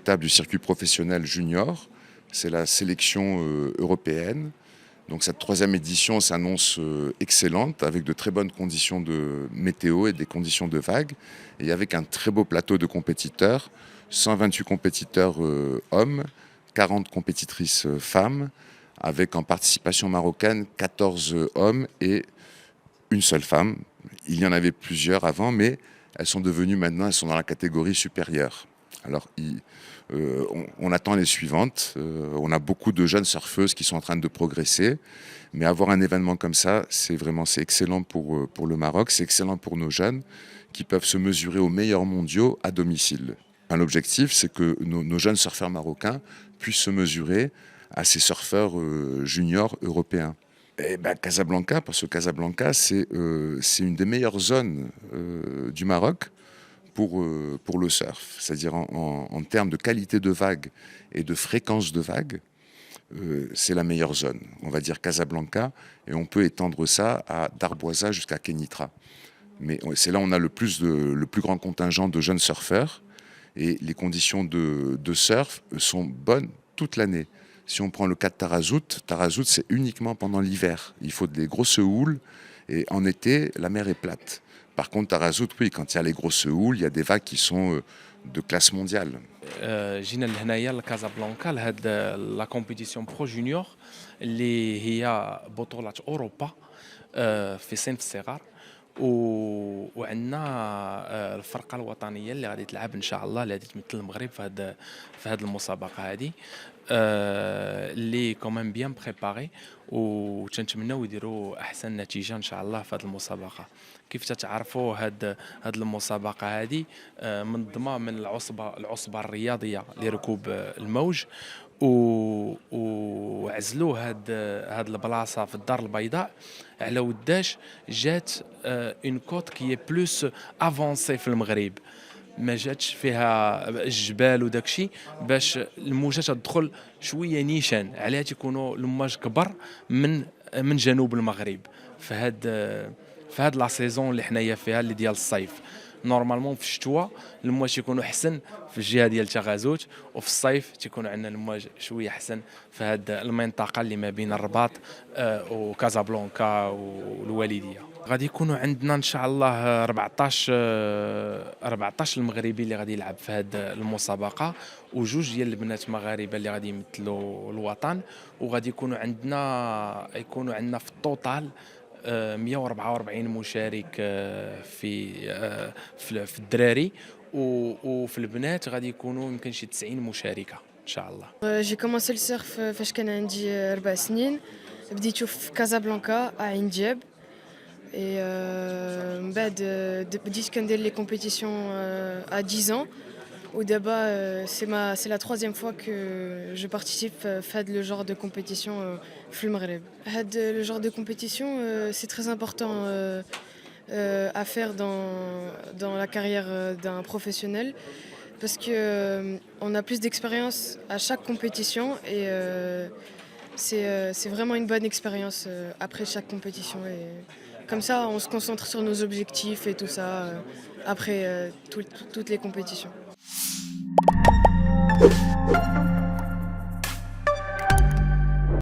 étape du circuit professionnel junior. C'est la sélection européenne. Donc cette troisième édition s'annonce excellente, avec de très bonnes conditions de météo et des conditions de vagues, et avec un très beau plateau de compétiteurs, 128 compétiteurs hommes, 40 compétitrices femmes, avec en participation marocaine 14 hommes et une seule femme. Il y en avait plusieurs avant, mais elles sont devenues maintenant, elles sont dans la catégorie supérieure. Alors, on attend les suivantes. On a beaucoup de jeunes surfeuses qui sont en train de progresser. Mais avoir un événement comme ça, c'est excellent pour le Maroc, c'est excellent pour nos jeunes qui peuvent se mesurer aux meilleurs mondiaux à domicile. L'objectif, c'est que nos jeunes surfeurs marocains puissent se mesurer à ces surfeurs juniors européens. Et Casablanca, parce que Casablanca, c'est une des meilleures zones du Maroc pour le surf. C'est-à-dire en termes de qualité de vague et de fréquence de vague, c'est la meilleure zone. On va dire Casablanca, et on peut étendre ça à Darboisa jusqu'à Kenitra. Mais c'est là où on a le plus grand contingent de jeunes surfeurs, et les conditions de surf sont bonnes toute l'année. Si on prend le cas de Tarazout, c'est uniquement pendant l'hiver. Il faut des grosses houles, et en été, la mer est plate. Par contre, Tarazout, oui, quand il y a les grosses houles, il y a des vagues qui sont de classe mondiale. جينا لهنايا لكازابلانكا لهاد لا كومبيتيسيون برو جونيور اللي هي بطولة أوروبا في صنف الصغار وعندنا الفرقة الوطنية اللي غادي تلعب إن شاء الله اللي غادي تمثل المغرب في هاد المسابقة هادي اللي كومام بيان بريباري وتنتمناو يديروا احسن نتيجه ان شاء الله في هذه المسابقه. كيف تتعرفوا هاد المسابقه هذه منظمه من العصبه الرياضيه لركوب الموج وعزلوا هاد البلاصه في الدار البيضاء على وداش جات اون كوت كي بلوس افونسي في المغرب، ما جاتش فيها الجبال وداكشي باش الموجه تدخل شويه نيشان عليها تيكونوا المواج كبر من جنوب المغرب في هاد لا سيزون اللي حنايا فيها اللي ديال الصيف. نورمالمون في الشتوى المواج تيكونوا احسن في الجهه ديال تغازوت، وفي الصيف تيكونوا عندنا المواج شويه احسن في هاد المنطقه اللي ما بين الرباط وكازابلانكا والوالديه. غادي يكونوا عندنا ان شاء الله 14 المغربي اللي غادي يلعب في هذه المسابقه، وجوج ديال البنات مغاربه اللي غادي يمثلوا الوطن، وغادي يكونوا عندنا في التوتال 144 مشارك في الدراري، وفي البنات غادي يكونوا يمكن شي 90 مشاركه ان شاء الله. جي كومونسي السيرف فاش كان عندي 4 سنين، بديتو في كازابلانكا عين دياب، et من بعد بديت كندير لي كومبيتيسيون à 10 ans. Au Daba, c'est la troisième fois que je participe à le genre de compétition في المغرب. Le genre de compétition, c'est très important à faire dans la carrière d'un professionnel, parce qu'on a plus d'expérience à chaque compétition, et c'est vraiment une bonne expérience après chaque compétition. Et comme ça, on se concentre sur nos objectifs et tout ça après toutes les compétitions.